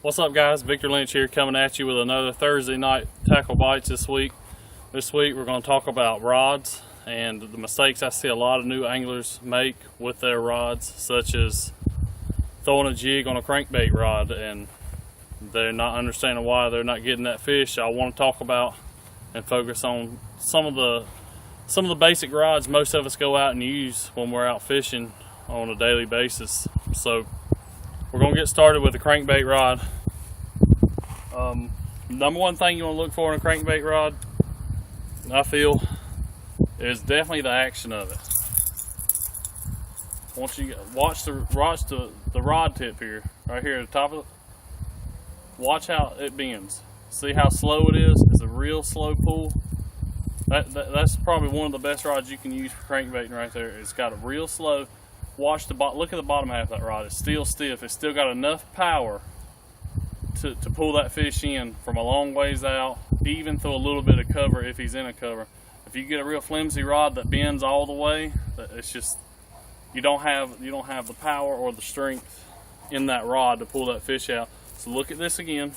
What's up, guys? Victor Lynch here, coming at you with another Thursday night tackle bites this week. This week we're going to talk about rods and the mistakes I see a lot of new anglers make with their rods, such as throwing a jig on a crankbait rod and they're not understanding why they're not getting that fish. I want to talk about and focus on some of the basic rods most of us go out and use when we're out fishing on a daily basis. So we're going to get started with the crankbait rod. Number one thing you want to look for in a crankbait rod, I feel, is definitely the action of it. Once you watch the rod tip here, right here at the top of it, watch how it bends. See how slow it is? It's a real slow pull. That's probably one of the best rods you can use for crankbaiting right there. It's got a real slow. Watch the bottom. Look at the bottom half of that rod. It's still stiff. It's still got enough power to pull that fish in from a long ways out, even through a little bit of cover if he's in a cover. If you get a real flimsy rod that bends all the way, it's just you don't have the power or the strength in that rod to pull that fish out. So look at this again.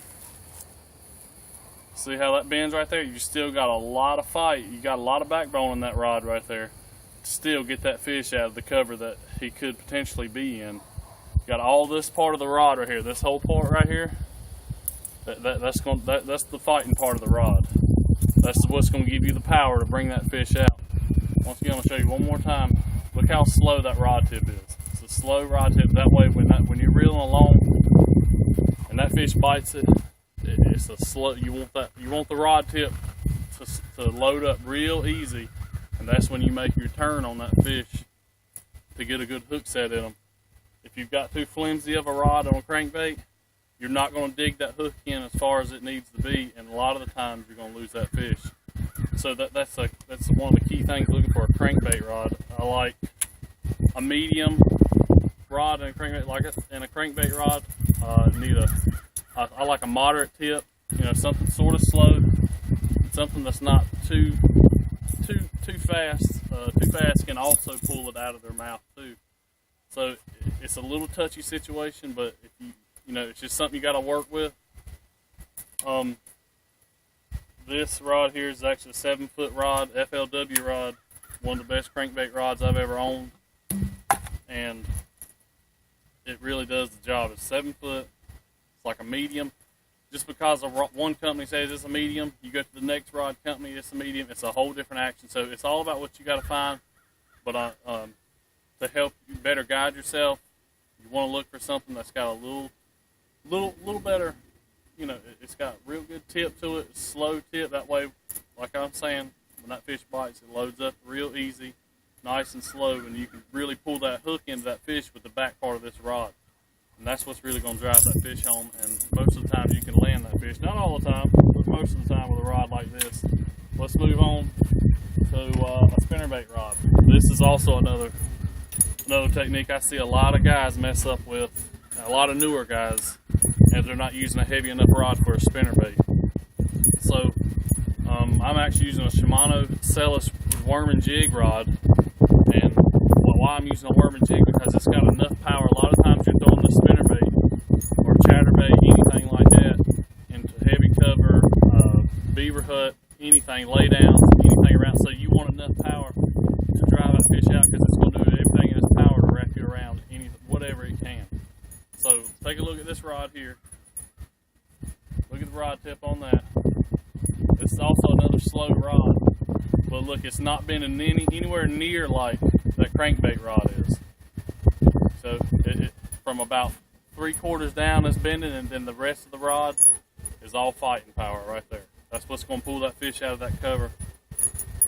See how that bends right there? You still got a lot of fight. You got a lot of backbone in that rod right there. Still get that fish out of the cover that he could potentially be in. Got all this part of the rod right here, this whole part right here. That's the fighting part of the rod. That's what's going to give you the power to bring that fish out. Once again, I'm going to show you one more time. Look how slow that rod tip is. It's a slow rod tip. That way, when you're reeling along and that fish bites it, it's a slow. You want the rod tip to load up real easy. And that's when you make your turn on that fish to get a good hook set in them. If you've got too flimsy of a rod on a crankbait, you're not going to dig that hook in as far as it needs to be, and a lot of the times you're going to lose that fish. So that's one of the key things looking for a crankbait rod. I like a medium rod and a crankbait. In a crankbait rod, I like a moderate tip. Something sort of slow, something that's not too fast. Too fast can also pull it out of their mouth too. So it's a little touchy situation, but if it's just something you got to work with. This rod here is actually a 7-foot rod, FLW rod, one of the best crankbait rods I've ever owned, and it really does the job. It's 7 foot. It's like a medium. Just because one company says it's a medium, you go to the next rod company, it's a medium. It's a whole different action. So it's all about what you got to find. But to help you better guide yourself, you want to look for something that's got a little better. It's got a real good tip to it, slow tip. That way, like I'm saying, when that fish bites, it loads up real easy, nice and slow, and you can really pull that hook into that fish with the back part of this rod. And that's what's really going to drive that fish home. And most of the time you can land that fish. Not all the time, but most of the time with a rod like this. Let's move on to a spinnerbait rod. This is also another technique I see a lot of guys mess up with. A lot of newer guys, and they're not using a heavy enough rod for a spinnerbait. So I'm actually using a Shimano Celis worm and jig rod. And why I'm using a worm and jig, because it's got enough power. A lot of times you're throwing the spinnerbait or chatterbait, anything like that, into heavy cover, beaver hut, anything, lay downs, anything around. So you want enough power to drive that fish out, because it's going to do everything in its power to wrap you around whatever it can. So take a look at this rod here. Look at the rod tip on that. It's also another slow rod, but look, it's not bending anywhere near like that crankbait rod is. So it from about 3/4 down it's bending, and then the rest of the rod is all fighting power right there. That's what's going to pull that fish out of that cover.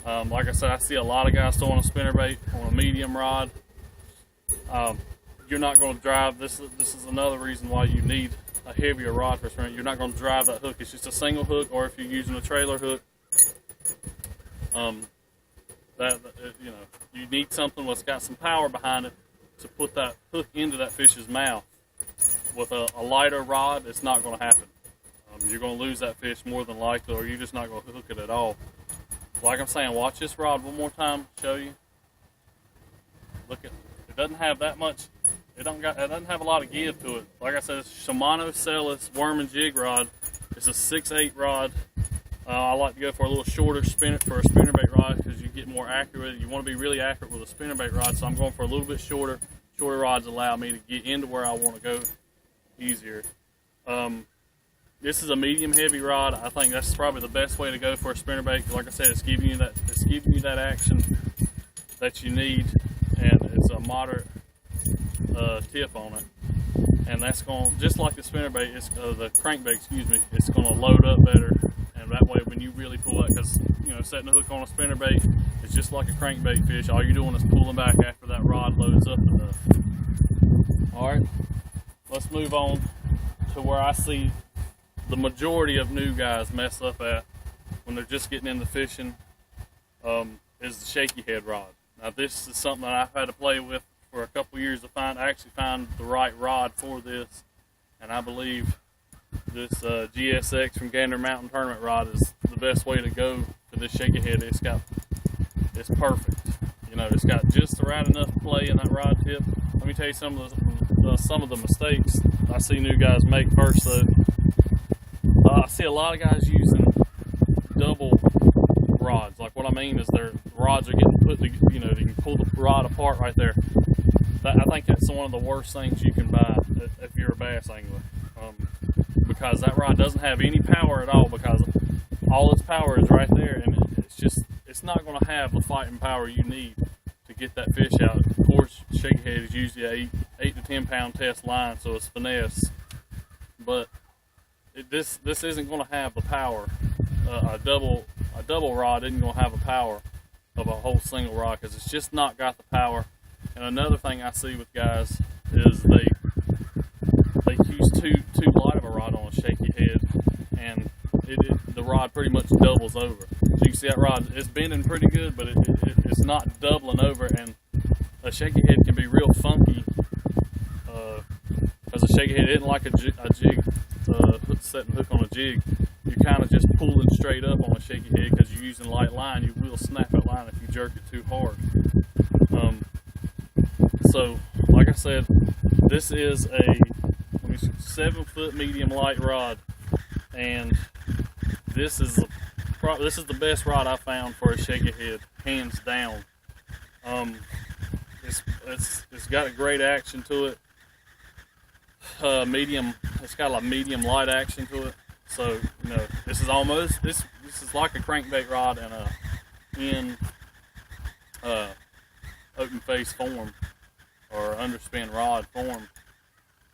Like I said, I see a lot of guys throwing a spinnerbait on a medium rod. You're not going to drive this. This is another reason why you need a heavier rod for spinnerbait. You're not going to drive that hook. It's just a single hook, or if you're using a trailer hook, you need something that's got some power behind it to put that hook into that fish's mouth. With a lighter rod, it's not going to happen. You're going to lose that fish more than likely, or you're just not going to hook it at all. Like I'm saying, watch this rod one more time, show you. Look at it. Doesn't have that much it doesn't have a lot of give to it. Like I said, it's Shimano Celis worm and jig rod. It's a 6/8 rod. I like to go for a little shorter spinnerbait rod because you get more accurate. You want to be really accurate with a spinnerbait rod, so I'm going for a little bit shorter. Shorter rods allow me to get into where I want to go easier. This is a medium heavy rod. I think that's probably the best way to go for a spinnerbait. Like I said, it's giving you that action that you need, and it's a moderate tip on it. And that's going, just like the spinnerbait, the crankbait, excuse me, it's going to load up better. And that way, when you really pull that, because setting a hook on a spinnerbait, it's just like a crankbait fish. All you're doing is pulling back after that rod loads up enough. All right, let's move on to where I see the majority of new guys mess up at when they're just getting into fishing, is the shaky head rod. Now, this is something that I've had to play with for a couple years to actually find the right rod for this, and I believe this GSX from Gander Mountain tournament rod is the best way to go for this shaky head. It's perfect. It's got just the right enough play in that rod tip. Let me tell you some of the mistakes I see new guys make first though. I see a lot of guys using double rods. Like, what I mean is their rods are getting put to, you can pull the rod apart right there. I think that's one of the worst things you can buy if you're a bass angler. Because that rod doesn't have any power at all, because all its power is right there, and it's not going to have the fighting power you need to get that fish out. Of course, shaky head is usually a 8 to 10 pound test line, so it's finesse, but this isn't going to have the power. A double rod isn't going to have the power of a whole single rod, because it's just not got the power. And another thing I see with guys is they use too light of a rod on a shaky head, and the rod pretty much doubles over. So you can see that rod, it's bending pretty good, but it's not doubling over, and a shaky head can be real funky, because a shaky head isn't like a jig, setting hook on a jig. You're kind of just pulling straight up on a shaky head because you're using light line. You will snap that line if you jerk it too hard. So, like I said, this is a 7-foot medium light rod, and this is the best rod I found for a shaky head, hands down. It's got a great action to it. It's got a medium light action to it. So this is like a crankbait rod in open face form, or underspin rod form.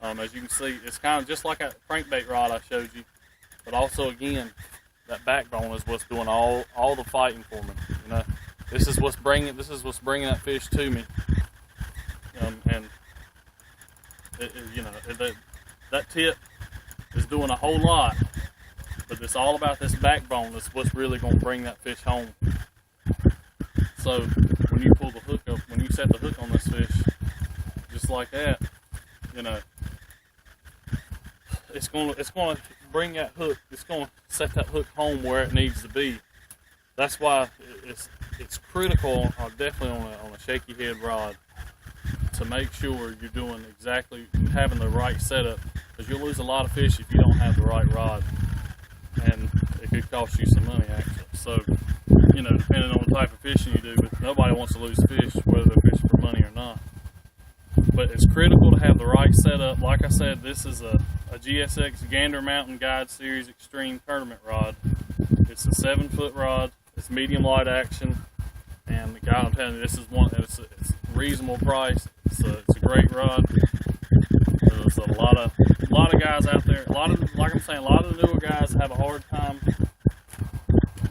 As you can see, it's kind of just like a crankbait rod I showed you, but also, again, that backbone is what's doing all the fighting for me. This is what's bringing that fish to me, and that tip is doing a whole lot, but it's all about this backbone. That's what's really going to bring that fish home. So when you pull the hook up, when you set the hook on this fish, just like that, it's going to bring that hook. It's going to set that hook home where it needs to be. That's why it's critical, definitely on a shaky head rod, to make sure you're doing exactly, having the right setup, because you'll lose a lot of fish if you don't have the right rod, and it could cost you some money actually. So, depending on the type of fishing you do, but nobody wants to lose fish, whether they're fishing for money or not. But it's critical to have the right setup. Like I said, this is a GSX Gander Mountain Guide Series Extreme Tournament rod. It's a 7-foot rod. It's medium light action, and the guy, I'm telling you, this is one. It's a reasonable price. It's a great rod. There's a lot of guys out there. Like I'm saying, a lot of the newer guys have a hard time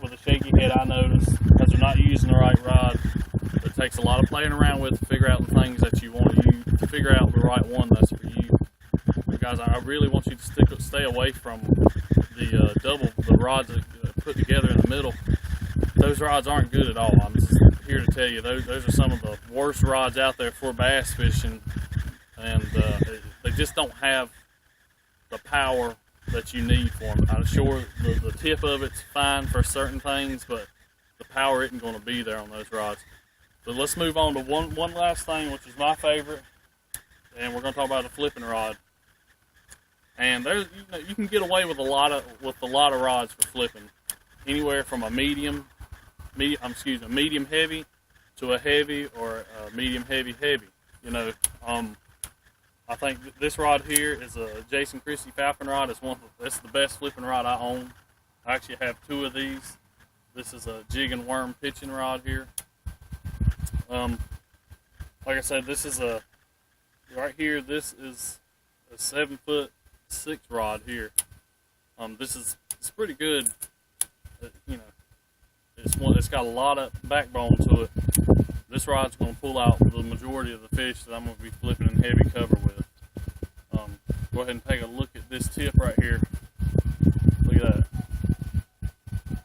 with a shaky head. I notice, because they're not using the right rod. It takes a lot of playing around with to figure out the things that you want to use, to figure out the right one that's for you. Guys, I really want you to stay away from the rods that put together in the middle. Those rods aren't good at all. I'm just here to tell you, those are some of the worst rods out there for bass fishing, and they just don't have the power that you need for them. I'm sure the tip of it's fine for certain things, but the power isn't going to be there on those rods. So let's move on to one last thing, which is my favorite, and we're going to talk about the flipping rod. And there's, you can get away with a lot of rods for flipping, anywhere from a medium heavy to a heavy, or a medium heavy. I think this rod here is a Jason Christie Falcon rod. It's the best flipping rod I own. I actually have 2 of these. This is a jig and worm pitching rod here. Like I said, this is right here. This is a 7'6" rod here. It's pretty good. It's got a lot of backbone to it. This rod's going to pull out the majority of the fish that I'm going to be flipping in heavy cover with. Go ahead and take a look at this tip right here. Look at that.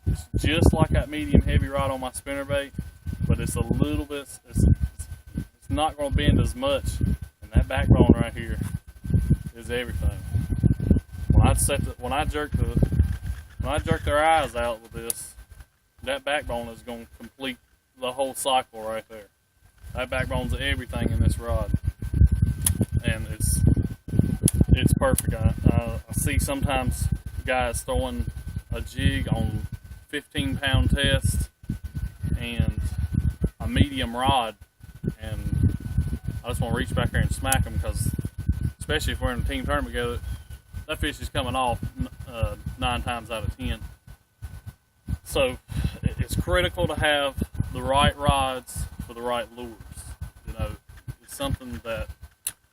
It's just like that medium heavy rod on my spinnerbait, but it's a little bit. It's not going to bend as much, and that backbone right here is everything. When I jerk their eyes out with this, that backbone is going to complete the whole cycle right there. That backbone's everything in this rod, and it's perfect. I see sometimes guys throwing a jig on 15-pound test and a medium rod, and I just want to reach back there and smack them, because especially if we're in a team tournament together, that fish is coming off 9 times out of 10. So it's critical to have the right rods for the right lures. It's something that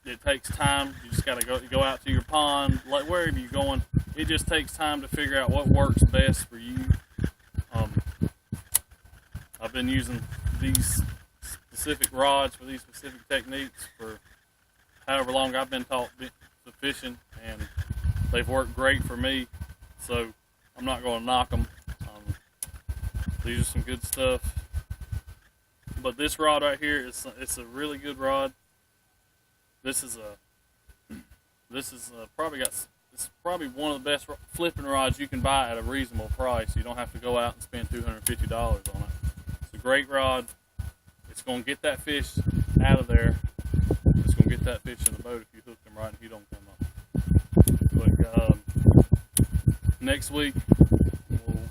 it takes time. You just got to go out to your pond, like wherever you're going. It just takes time to figure out what works best for you. I've been using these specific rods for these specific techniques for however long I've been taught to fishing, and they've worked great for me. So I'm not going to knock them. These are some good stuff. But this rod right here it's a really good rod. This is probably one of the best flipping rods you can buy at a reasonable price. You don't have to go out and spend $250 on it. It's a great rod. It's going to get that fish out of there. It's going to get that fish in the boat if you hook them right and he don't come up. But next week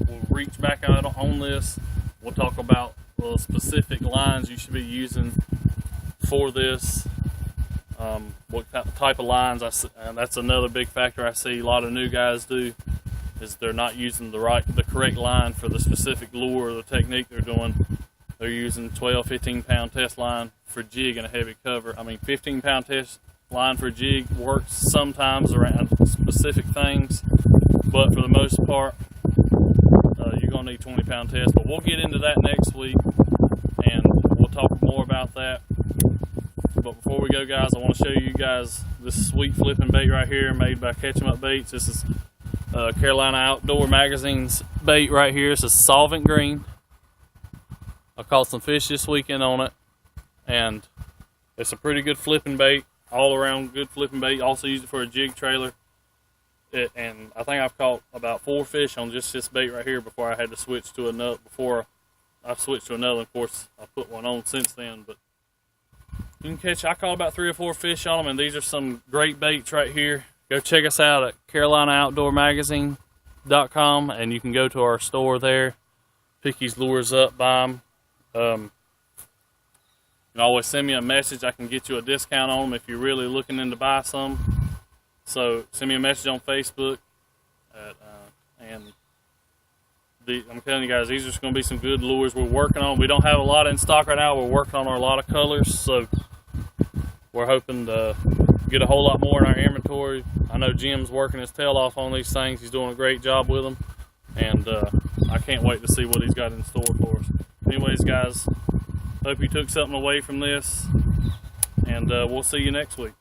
we'll reach back out on this. We'll talk about the specific lines you should be using for this. What type of lines, and that's another big factor I see a lot of new guys do, is they're not using the correct line for the specific lure or the technique they're doing. They're using 12, 15-pound test line for jig and a heavy cover. 15-pound test line for jig works sometimes around specific things, but for the most part, you're going to need 20-pound test. But we'll get into that next week, and we'll talk more about that. But before we go, guys, I want to show you guys this sweet flipping bait right here made by Catch 'em Up Baits. This is Carolina Outdoor Magazine's bait right here. This is Solvent Green. I caught some fish this weekend on it, and it's a pretty good flipping bait, all around good flipping bait. Also use it for a jig trailer. And I think I've caught about 4 fish on just this bait right here before I had to switch to another. Before I switched to another, of course, I put one on since then. But you can I caught about 3 or 4 fish on them, and these are some great baits right here. Go check us out at CarolinaOutdoorMagazine.com, and you can go to our store there, pick these lures up, buy them. You can always send me a message. I can get you a discount on them if you're really looking in to buy some. So send me a message on Facebook. I'm telling you guys, these are just going to be some good lures we're working on. We don't have a lot in stock right now. We're working on a lot of colors, so we're hoping to get a whole lot more in our inventory. I know Jim's working his tail off on these things. He's doing a great job with them, and I can't wait to see what he's got in store for us. Anyways, guys, hope you took something away from this, and we'll see you next week.